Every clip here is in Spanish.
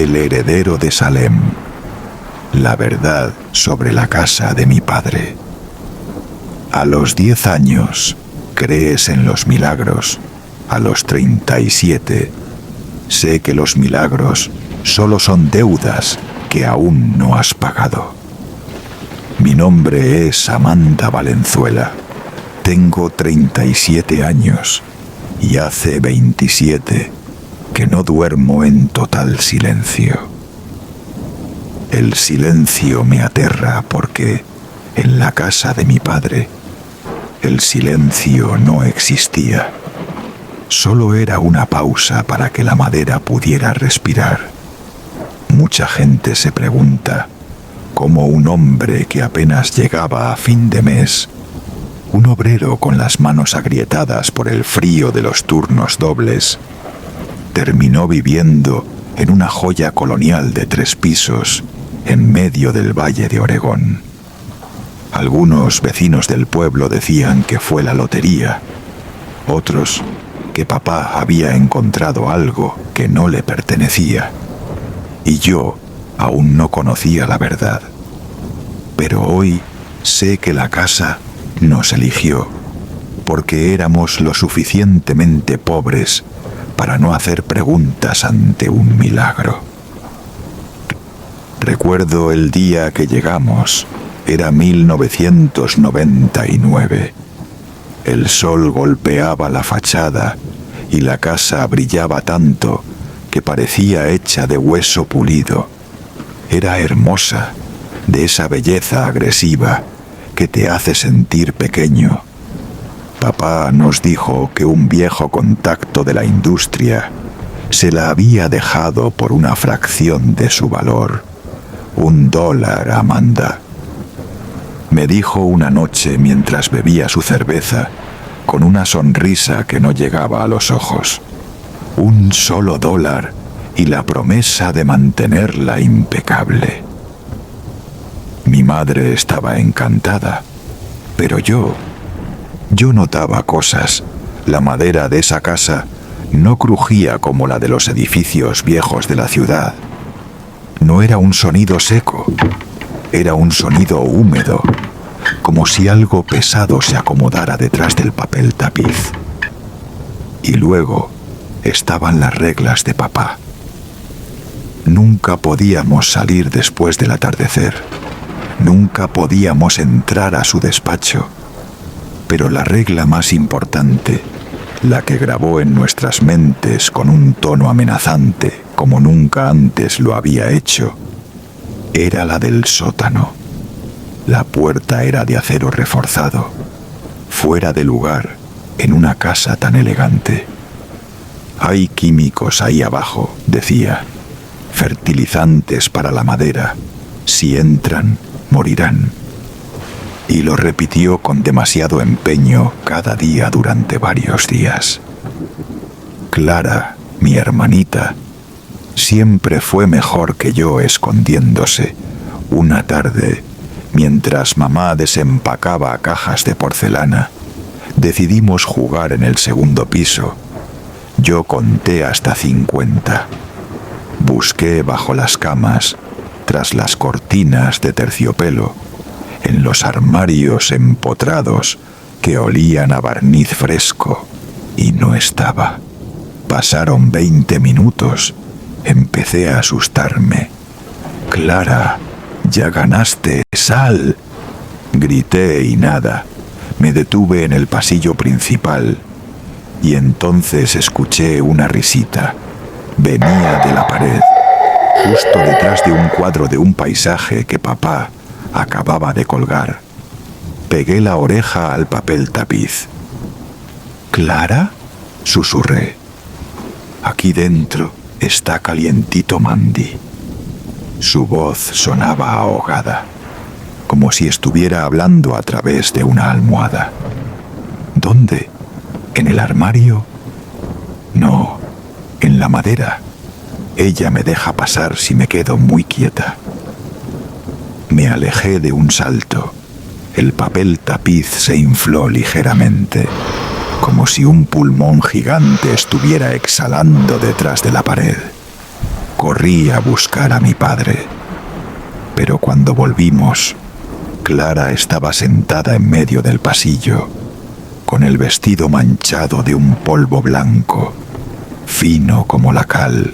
El heredero de Salem. La verdad sobre la casa de mi padre. A los 10 años, crees en los milagros. A los 37, sé que los milagros solo son deudas que aún no has pagado. Mi nombre es Amanda Valenzuela. Tengo 37 años y hace 27 que no duermo en total silencio. El silencio me aterra porque en la casa de mi padre el silencio no existía. Solo era una pausa para que la madera pudiera respirar. Mucha gente se pregunta cómo un hombre que apenas llegaba a fin de mes, un obrero con las manos agrietadas por el frío de los turnos dobles, terminó viviendo en una joya colonial de 3 pisos en medio del Valle de Oregón. Algunos vecinos del pueblo decían que fue la lotería, otros que papá había encontrado algo que no le pertenecía, y yo aún no conocía la verdad. Pero hoy sé que la casa nos eligió, porque éramos lo suficientemente pobres para no hacer preguntas ante un milagro. Recuerdo el día que llegamos, era 1999. El sol golpeaba la fachada y la casa brillaba tanto que parecía hecha de hueso pulido. Era hermosa, de esa belleza agresiva que te hace sentir pequeño. Papá nos dijo que un viejo contacto de la industria se la había dejado por una fracción de su valor. $1, Amanda. Me dijo una noche mientras bebía su cerveza, con una sonrisa que no llegaba a los ojos. $1 solo y la promesa de mantenerla impecable. Mi madre estaba encantada, pero yo notaba cosas. La madera de esa casa no crujía como la de los edificios viejos de la ciudad. No era un sonido seco, era un sonido húmedo, como si algo pesado se acomodara detrás del papel tapiz. Y luego estaban las reglas de papá. Nunca podíamos salir después del atardecer. Nunca podíamos entrar a su despacho. Pero la regla más importante, la que grabó en nuestras mentes con un tono amenazante como nunca antes lo había hecho, era la del sótano. La puerta era de acero reforzado, fuera de lugar en una casa tan elegante. Hay químicos ahí abajo, decía, fertilizantes para la madera. Si entran, morirán. Y lo repitió con demasiado empeño cada día durante varios días. Clara, mi hermanita, siempre fue mejor que yo escondiéndose. Una tarde, mientras mamá desempacaba cajas de porcelana, decidimos jugar en el segundo piso. Yo conté hasta 50. Busqué bajo las camas, tras las cortinas de terciopelo, en los armarios empotrados que olían a barniz fresco, y no estaba. Pasaron 20 minutos. Empecé a asustarme. «Clara, ya ganaste, sal», grité y nada. Me detuve en el pasillo principal y entonces escuché una risita. Venía de la pared, justo detrás de un cuadro de un paisaje que papá acababa de colgar. Pegué la oreja al papel tapiz. «¿Clara?», susurré. «Aquí dentro está calientito Mandy». Su voz sonaba ahogada, como si estuviera hablando a través de una almohada. «¿Dónde? ¿En el armario?» «No, en la madera. Ella me deja pasar si me quedo muy quieta». Me alejé de un salto. El papel tapiz se infló ligeramente, como si un pulmón gigante estuviera exhalando detrás de la pared. Corrí a buscar a mi padre, pero cuando volvimos, Clara estaba sentada en medio del pasillo, con el vestido manchado de un polvo blanco, fino como la cal.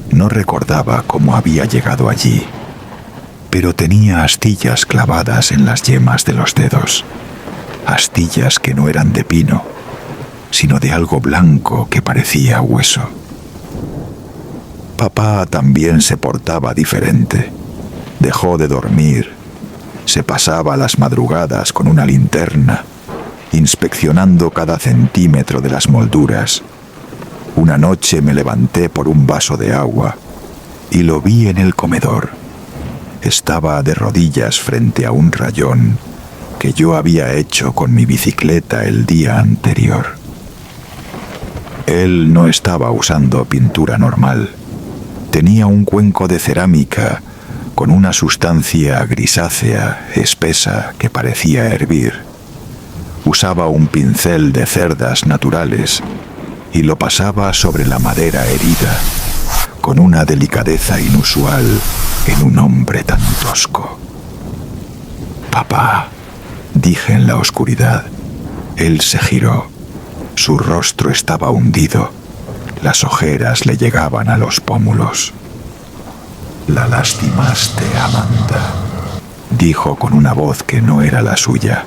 No recordaba cómo había llegado allí, pero tenía astillas clavadas en las yemas de los dedos, astillas que no eran de pino, sino de algo blanco que parecía hueso. Papá también se portaba diferente. Dejó de dormir, se pasaba las madrugadas con una linterna, inspeccionando cada centímetro de las molduras. Una noche me levanté por un vaso de agua y lo vi en el comedor. Estaba de rodillas frente a un rayón que yo había hecho con mi bicicleta el día anterior. Él no estaba usando pintura normal. Tenía un cuenco de cerámica con una sustancia grisácea, espesa, que parecía hervir. Usaba un pincel de cerdas naturales y lo pasaba sobre la madera herida, con una delicadeza inusual en un hombre tan tosco. «Papá», dije en la oscuridad. Él se giró. Su rostro estaba hundido. Las ojeras le llegaban a los pómulos. «La lastimaste, Amanda», dijo con una voz que no era la suya.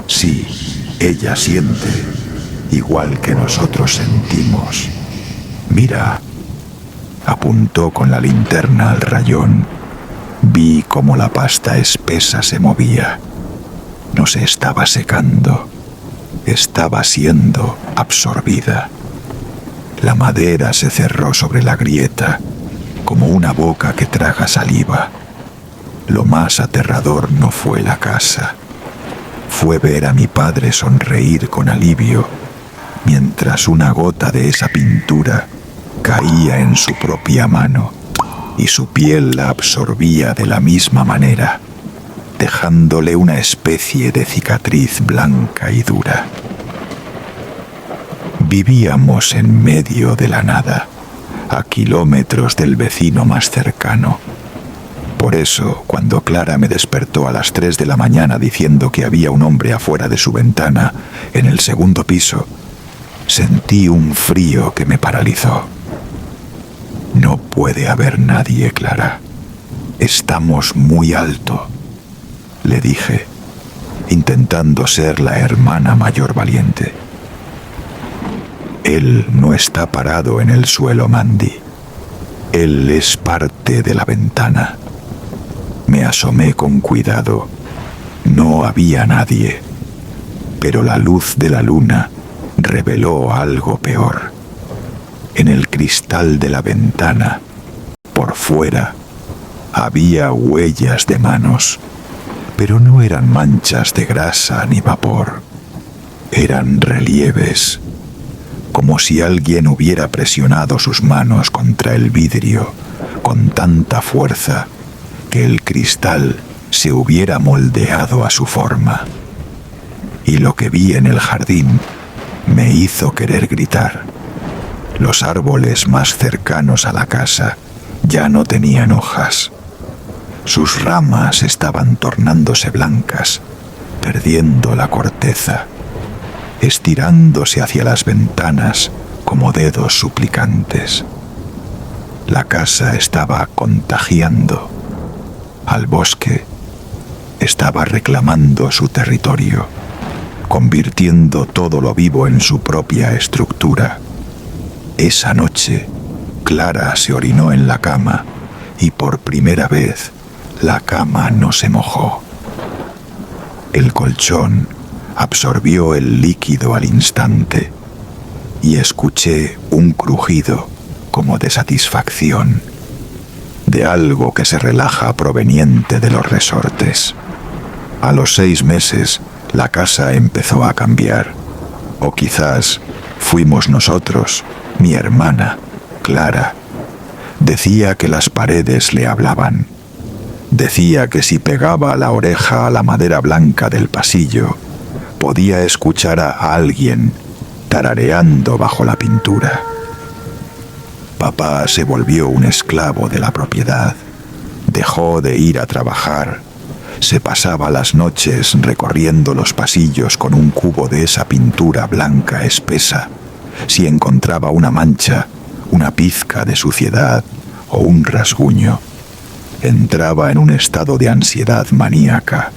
«Sí, ella siente, igual que nosotros sentimos. Mira». Apuntó con la linterna al rayón. Vi cómo la pasta espesa se movía. No se estaba secando, estaba siendo absorbida. La madera se cerró sobre la grieta, como una boca que traga saliva. Lo más aterrador no fue la casa. Fue ver a mi padre sonreír con alivio, mientras una gota de esa pintura caía en su propia mano y su piel la absorbía de la misma manera, dejándole una especie de cicatriz blanca y dura. Vivíamos en medio de la nada, a kilómetros del vecino más cercano. Por eso, cuando Clara me despertó a las 3 de la mañana diciendo que había un hombre afuera de su ventana, en el segundo piso, sentí un frío que me paralizó. «No puede haber nadie, Clara. Estamos muy alto», le dije, intentando ser la hermana mayor valiente. «Él no está parado en el suelo, Mandy. Él es parte de la ventana». Me asomé con cuidado. No había nadie, pero la luz de la luna reveló algo peor. En el cristal de la ventana, por fuera, había huellas de manos, pero no eran manchas de grasa ni vapor. Eran relieves, como si alguien hubiera presionado sus manos contra el vidrio con tanta fuerza que el cristal se hubiera moldeado a su forma. Y lo que vi en el jardín me hizo querer gritar. Los árboles más cercanos a la casa ya no tenían hojas. Sus ramas estaban tornándose blancas, perdiendo la corteza, estirándose hacia las ventanas como dedos suplicantes. La casa estaba contagiando al bosque, estaba reclamando su territorio, convirtiendo todo lo vivo en su propia estructura. Esa noche, Clara se orinó en la cama y por primera vez la cama no se mojó. El colchón absorbió el líquido al instante y escuché un crujido como de satisfacción, de algo que se relaja proveniente de los resortes. A los 6 meses, la casa empezó a cambiar. O quizás fuimos nosotros, mi hermana, Clara. Decía que las paredes le hablaban. Decía que si pegaba la oreja a la madera blanca del pasillo, podía escuchar a alguien tarareando bajo la pintura. Papá se volvió un esclavo de la propiedad. Dejó de ir a trabajar. Se pasaba las noches recorriendo los pasillos con un cubo de esa pintura blanca espesa. Si encontraba una mancha, una pizca de suciedad o un rasguño, entraba en un estado de ansiedad maníaca.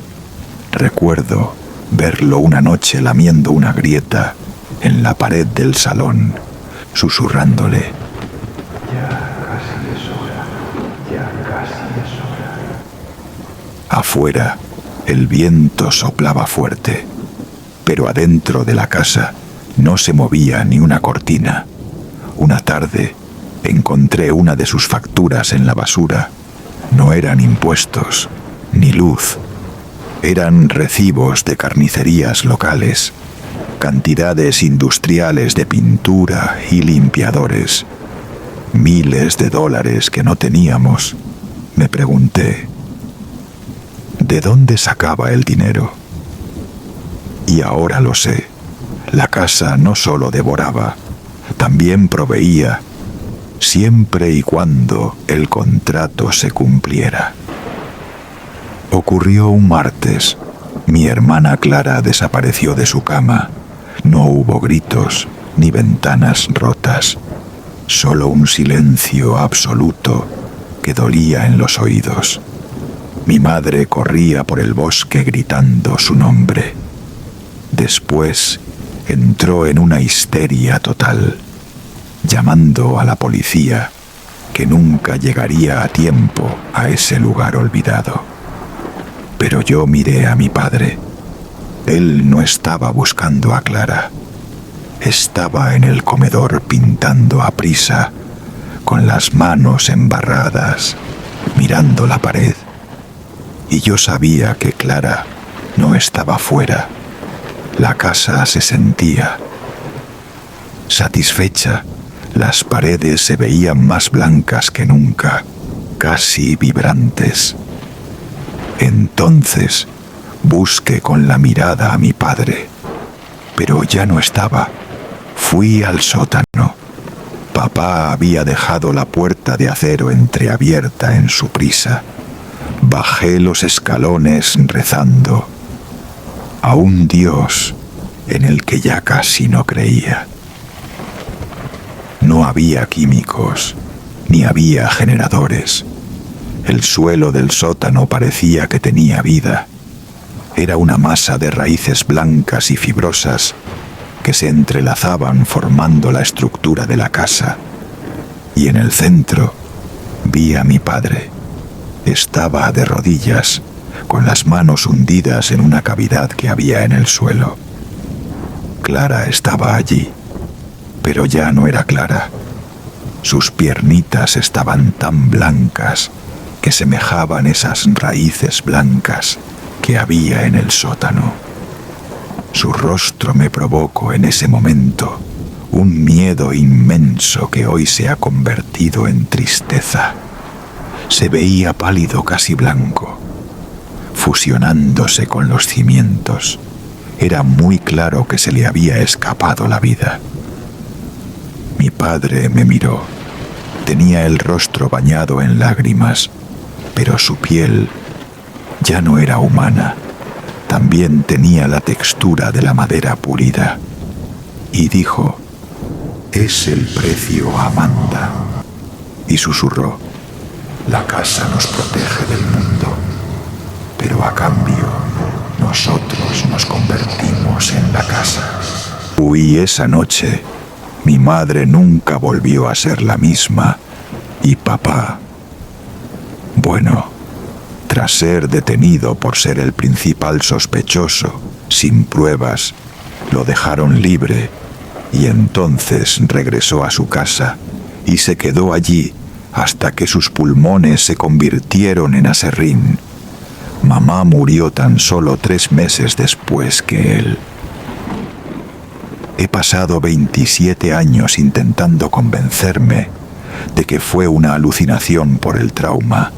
Recuerdo verlo una noche lamiendo una grieta en la pared del salón, susurrándole: "Ya casi es hora, ya casi es hora". Afuera, el viento soplaba fuerte, pero adentro de la casa no se movía ni una cortina. Una tarde encontré una de sus facturas en la basura. No eran impuestos, ni luz. Eran recibos de carnicerías locales, cantidades industriales de pintura y limpiadores. Miles de dólares que no teníamos. Me pregunté, ¿de dónde sacaba el dinero? Y ahora lo sé. La casa no solo devoraba, también proveía, siempre y cuando el contrato se cumpliera. Ocurrió un martes. Mi hermana Clara desapareció de su cama. No hubo gritos ni ventanas rotas, solo un silencio absoluto que dolía en los oídos. Mi madre corría por el bosque gritando su nombre. Después entró en una histeria total, llamando a la policía, que nunca llegaría a tiempo a ese lugar olvidado. Pero yo miré a mi padre. Él no estaba buscando a Clara. Estaba en el comedor pintando a prisa, con las manos embarradas, mirando la pared. Y yo sabía que Clara no estaba fuera. La casa se sentía. Satisfecha, las paredes se veían más blancas que nunca, casi vibrantes. Entonces busqué con la mirada a mi padre, pero ya no estaba. Fui al sótano. Papá había dejado la puerta de acero entreabierta en su prisa. Bajé los escalones rezando a un Dios en el que ya casi no creía. No había químicos, ni había generadores. El suelo del sótano parecía que tenía vida. Era una masa de raíces blancas y fibrosas que se entrelazaban formando la estructura de la casa. Y en el centro vi a mi padre. Estaba de rodillas, con las manos hundidas en una cavidad que había en el suelo. Clara estaba allí, pero ya no era Clara. Sus piernitas estaban tan blancas que semejaban esas raíces blancas que había en el sótano. Su rostro me provocó en ese momento un miedo inmenso que hoy se ha convertido en tristeza. Se veía pálido, casi blanco, fusionándose con los cimientos. Era muy claro que se le había escapado la vida. Mi padre me miró. Tenía el rostro bañado en lágrimas, pero su piel ya no era humana. También tenía la textura de la madera pulida. Y dijo: «Es el precio, Amanda». Y susurró: «La casa nos protege del mundo, pero a cambio nosotros nos convertimos en la casa». Huí esa noche. Mi madre nunca volvió a ser la misma. Y papá, bueno, tras ser detenido por ser el principal sospechoso, sin pruebas, lo dejaron libre y entonces regresó a su casa y se quedó allí hasta que sus pulmones se convirtieron en aserrín. Mamá murió tan solo 3 meses después que él. He pasado 27 años intentando convencerme de que fue una alucinación por el trauma.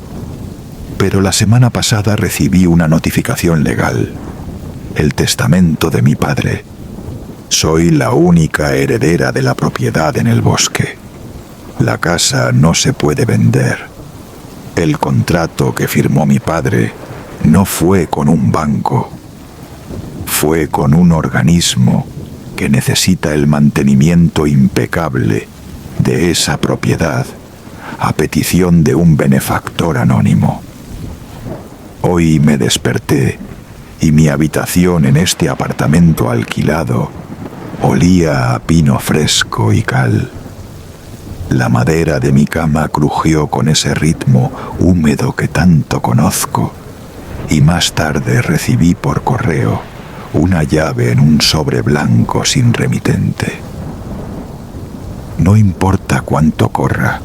Pero la semana pasada recibí una notificación legal. El testamento de mi padre. Soy la única heredera de la propiedad en el bosque. La casa no se puede vender. El contrato que firmó mi padre no fue con un banco. Fue con un organismo que necesita el mantenimiento impecable de esa propiedad a petición de un benefactor anónimo. Hoy me desperté y mi habitación en este apartamento alquilado olía a pino fresco y cal. La madera de mi cama crujió con ese ritmo húmedo que tanto conozco, y más tarde recibí por correo una llave en un sobre blanco sin remitente. No importa cuánto corra,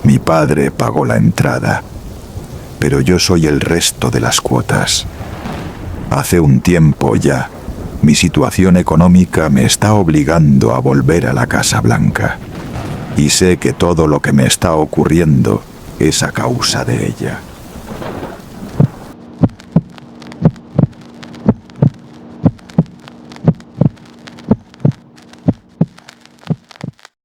mi padre pagó la entrada, pero yo soy el resto de las cuotas. Hace un tiempo ya, mi situación económica me está obligando a volver a la Casa Blanca, y sé que todo lo que me está ocurriendo es a causa de ella.